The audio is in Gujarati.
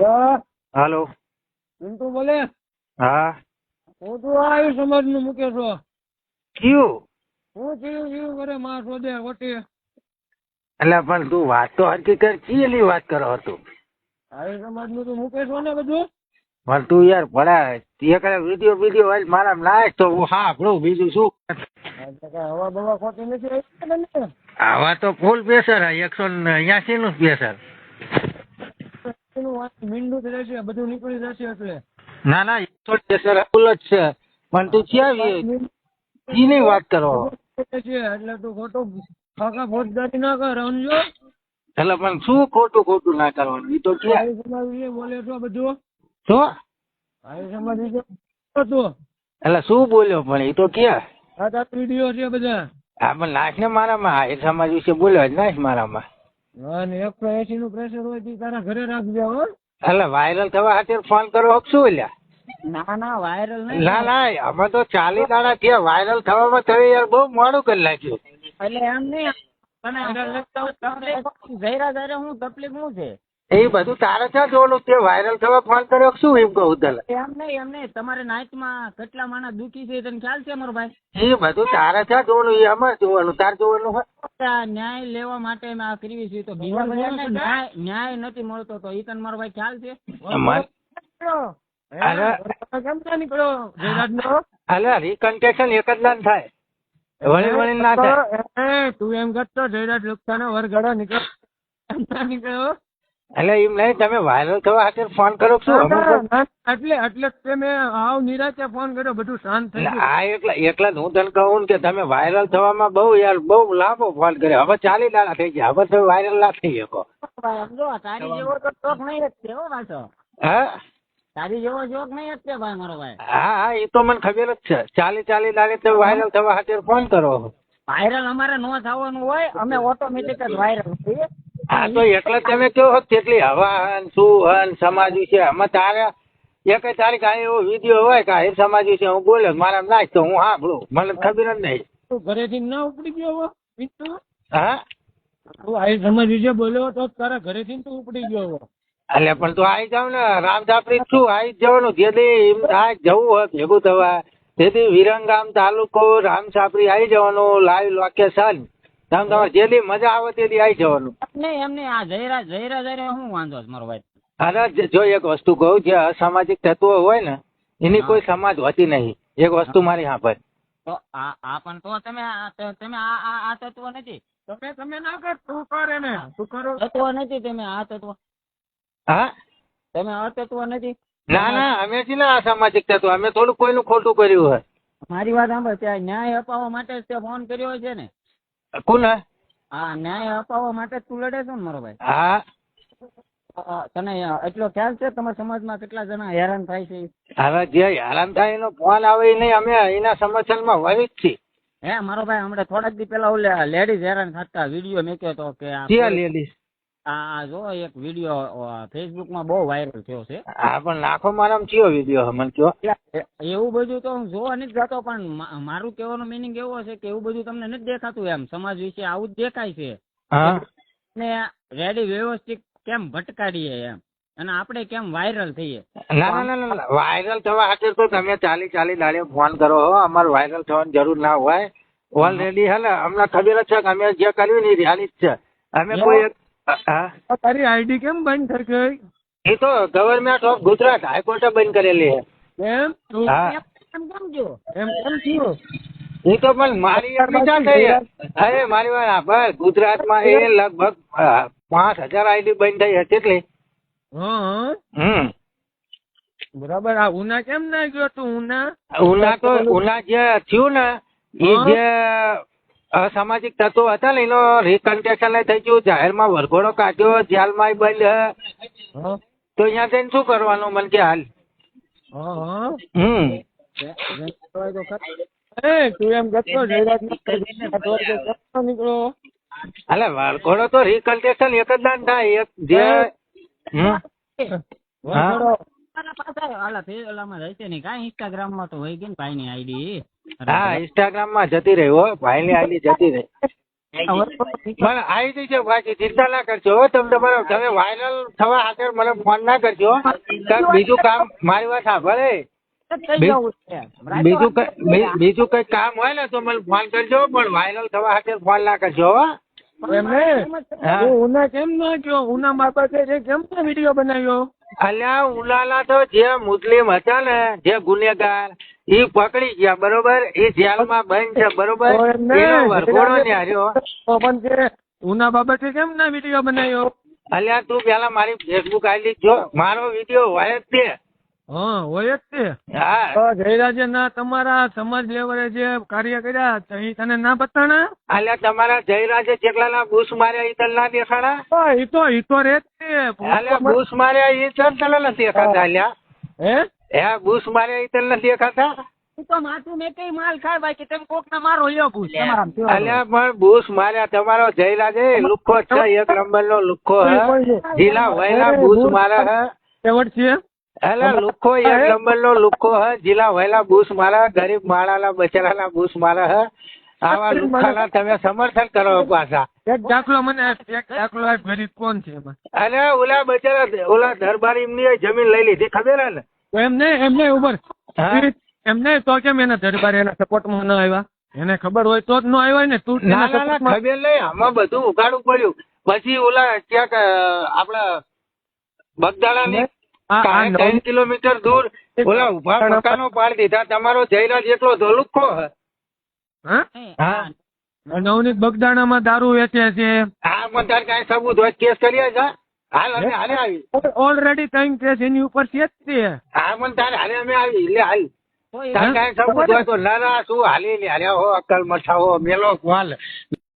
અરે હાલો. પિન્ટુ બોલે. હા. હું તું આવ્યું સમાજ નું મૂકે છો. કયું? હું જીવ જીવ કરે માં શોધે વટી. એટલે પણ તું વાત તો હકીકત ચીલી વાત કરો તું. આવી સમાજ નું તું મૂકે છો ને બધું. પણ તું યાર ભલા એક વિડીયો હોય મારા નાખ તો હું સાંભળું બીજું શું. હવા બવા ખોટી નથી આવી ને. આવા તો ફૂલ પ્રેશર 180 નું પ્રેશર. મીંડું જ રહેશે બધું નીકળી જશે એટલે. ના ના 100 પ્રેશર ફૂલ જ છે પણ તું ક્યાં ની વાત કરો. એટલે તું ખોટું કાકા ફોજદારી ના કર સમજો. એટલે પણ શું ખોટું ના કરવાનું એ તો ક્યાં આવી સમાજ વિશે બોલે છો બધું. તો આવી સમાજ વિશે તું એટલે શું બોલ્યો પણ એ તો ક્યાં આ વિડીયો છે બધા. હા પણ નાખ ને મારામાં એ સમાજ વિશે બોલ્યો જ નાખ મારામાં. અને 180 નું પ્રેશર હોય તો તારા ઘરે રાખજે હો. એટલે વાયરલ થવા ખાतिर ફોન કરો શું એલ્યા. ના ના વાયરલ નહીં. ના ના અમે તો 40 દાડા થયા વાયરલ થવામાં તમે યાર બહુ મોડું કરી નાખ્યું. એટલે એમ નહીં જયરા જયરા હું તકલીફ શું છે. એ બધું તારે ક્યાં જોવાનું તે વાયરલ થવા ફોન કર્યો શું એમ કહું તને. એમ નહીં તમારે નાઇટમાં કેટલા માણસ દુખી છે તને ખ્યાલ છે મારો ભાઈ. એ બધું તારે ક્યાં જોવાનું એ અમારે જોવાનું તાર જોવાનું હોય. ન્યાય લેવા માટે મેં આ કરવી છે તો બીજા બધાને ન્યાય નથી મળતો તો એ તને મારો ભાઈ ખ્યાલ છે. અરે રીકન્સ્ટ્રક્શન એક જ લાન થાય વળી ના થાય. તું એમ કરતો જયરાજ લોકતાના વરઘડા નીકળ્યો. એટલે એમ નહીં તમે વાયરલ થવા ખાतिर ફોન કરો શું. એટલે તમે આવ નિરાતે ફોન કર્યો બધું શાંત થઈ ગયું. આ એકલા હું તને કહું કે તમે વાયરલ થવામાં બહુ લાંબો ફોન કર્યો હવે 40 દાડા થઈ ગયા હવે તમે વાયરલ ના થઈ શકો. તારી જેવો તો શોખ નહીં જ છે હો પાછો. હા તારી જેવો શોખ નહીં જ છે ભાઈ મારો ભાઈ. હા એ તો મને ખબર જ છે 40 દાડે તમે વાયરલ થવા ખાतिर ફોન કરો. વાયરલ અમારે ન થવાનું હોય અમે ઓટોમેટિક જ વાયરલ થઈએ. હા તો એટલે તમે કહો તેટલી હવા શું સમાજ વિશે અમે તારે એક તારીખ આ એવો વિડીયો હોય કે એ સમાજ વિશે હું બોલ્યો મારા નાખ તો હું સાંભળું મને ખબર જ નહીં. તું ઘરેથી ના ઉપડી ગયો પિન્ટુ. હા તું આ સમાજ વિશે બોલ્યો તો તારા ઘરેથી તું ઉપડી ગયો. એટલે પણ તું આવી જાવ ને રામછાપરી શું આવી જવાનું જેથી એમ થાય જવું હોય ભેગું થવા તેથી વિરંગામ તાલુકો રામછાપરી આવી જવાનું લાઈવ લોકેશન તમે તમારે જેથી મજા આવે તેથી આવી જવાનું. એમને આ જયરા શું વાંધો છે મારો ભાઈ. અરે જો એક વસ્તુ કહું જે અસામાજિક તત્વો હોય ને એની કોઈ સમાજ હોતી નહીં. એક વસ્તુ મારી સાંભળ તો આ પણ તો તમે આ તત્વ નથી. તમે ના કર તું કરે ને તું કરો તત્વ નથી તમે આ તત્વ. હા તમે આ તત્વ નથી. ના ના અમે જ ના અસામાજિક તત્વ અમે થોડું કોઈનું ખોટું કર્યું હોય. મારી વાત સાંભળ ત્યાં ન્યાય અપાવવા માટે તે ફોન કર્યો છે ને. કોને? હા ન્યાય અપાવવા માટે તું લડે છો ને મારો ભાઈ. હા તને એટલો ખ્યાલ છે તમારા સમાજમાં કેટલા જણા હેરાન થાય છે. હવે જે હેરાન થાય એનો ફોન આવે નહીં અમે એના સમર્થનમાં હોય જ છીએ. હે મારો ભાઈ હમણાં થોડાક દી પેલા ઓલે લેડીઝ હેરાન થતા વિડીયો મેક્યો તો કે લેડીઝ આ જો એક વિડીયો ફેસબુકમાં બહુ વાયરલ થયો છે. હા પણ નાખો મારામાં કયો વિડીયો મને કયો. એવું બધું તો હું જોવા નથી જતો પણ મારું કહેવાનો મિનિંગ એવો છે કે એવું બધું તમને નથી દેખાતું એમ સમાજ વિશે આવું જ દેખાય છે. ને રેડી વ્યવસ્થિત કેમ ભટકાડીએ એમ અને આપણે કેમ વાયરલ થઈએ. ના ના ના વાયરલ થવા ખાतिर તો તમે 40 દાડે ફોન કરો હો અમારે વાયરલ થવાની જરૂર ના હોય. ઓલરેડી હે ને અમને ખબર જ છે કે અમે જે કર્યું ને એ રિયાલિટી છે. અમે કોઈ તારી આઈડી કેમ બંધ થઈ ગઈ? એ તો ગવર્મેન્ટ ઓફ ગુજરાત હાઈકોર્ટે બંધ કરેલી છે. એમ કેમ જો એમ કેમ થયું? એ તો પણ મારી એટલી ક્યાં થઈ. અરે મારી વાત બસ ગુજરાતમાં એ લગભગ 5000 આઈડી બંધ થઈ હતી એટલે. બરાબર. આ ઉના કેમ ના ગયો તું? ઉના જે થયું ને એ જે અસામાજિક તત્વો હતા ને એનો રીકન્સ્ટ્રક્શન થઈ ગયું જાહેરમાં વરઘોડો કાઢ્યો જેલમાં બંધ તો અહીંયા જઈને શું કરવાનું મને કે હાલ. તું એમ કરતો નીકળો. અલે વરઘોડો તો રીકન્સ્ટ્રક્શન એક જ દાન થાય. એક જે ઇન્સ્ટાગ્રામ માં તો હોય ગઈ ભાઈ ની આઈડી. હા ઇન્સ્ટાગ્રામ માં જતી રહી હો ભાઈ ની આઈડી જતી રહી. મને આવી જશે પાછી, ચિંતા ના કરશો હો. તમે વાયરલ થવા ખાતર મને ફોન ના કરજો. કાંઈક બીજું કામ, મારી વાત સાંભળે, બીજું કઈ કામ હોય ને તો મને ફોન કરજો, પણ વાયરલ થવા ખાતર ફોન ના કરજો હો. ઉના કેમ ના ગયો? ઉના બાબતે કેમ ના વિડીયો બનાવ્યો? અલ્યા ઉનાલા તો જે મુસ્લિમ હતા ને, જે ગુનેગાર, ઈ પકડી ગયા બરોબર, એ જેલમાં બંધ છે બરોબર, એનો વરઘોડો ને હાર્યો. પણ તે ઉના બાબતે કેમ ના વિડીયો બનાવ્યો? અલ્યા તું પેલા મારી ફેસબુક આઈડી જો, મારો વિડીયો હોય જ તે. હા હોય જ તે. હા જયરાજે ના તમારા સમાજ લેવલે જે કાર્ય કર્યા એ તને ના બતાણા? અલ્યા તમારા જયરાજે જેટલા બુશ માર્યા એ તને ના દેખાડા? ઈ તો રે જ તે. અલ્યા બુશ માર્યા એ તને નથી દેખાતા? અલ્યા હે બુશ માર્યા એ તને નથી દેખાતા? તો માથું મેં કઈ માલ ખાય ભાઈ કે તમે કોક ના મારો લ્યો પૂછ તમારા. અલ્યા પણ બુશ માર્યા તમારો જયરાજે લુખ્ખો છે, એક નંબર નો લુખ્ખો હે, જીલા વહેલા બુશ મારા હે. એવડ છે અલ્યા લુખ્ખો એક નંબર નો લુખ્ખો હે, જીલા વહેલા બુશ મારા, ગરીબ માળાના બચારાના બુશ મારા હે. આવા લુખ્ખાના તમે સમર્થન કરો પાછા. એક દાખલો મને એક દાખલો આપ ગરીબ કોણ છે એમાં? અરે ઓલા બચારા ઓલા દરબારી એમની જમીન લઈ લીધી ખબર હે ને? એમને ઉભર એમને તો કેમ એના દરબાર એના સપોર્ટમાં ન આવ્યા? એને ખબર હોય તો જ ન આવ્યા ને. તું ના ખબર નહીં, આમાં બધું ઉગાડવું પડ્યું. પછી ઓલા ક્યાંક આપડા બગદાણા ની 3 કિલોમીટર દૂર ઓલા ઉભા મકાનો પાડી દીધા. તમારો જયરાજ એકલો ધોલુખો હે. નવનીત બગદાણામાં દારૂ વેચે છે. હા પણ તાર કઈ સબૂત હોય કેસ કરીએ છે? હાલ અમે હાલે આવી ઓલરેડી 3 કેસ એની ઉપર છે જ તે. હા પણ તારે હાલે અમે આવી એટલે હાલ તાર કઈ સબૂત હોય તો ના શું હાલી લે. હાલ્યા હો અક્કલ મઠા હો મેલો હાલ.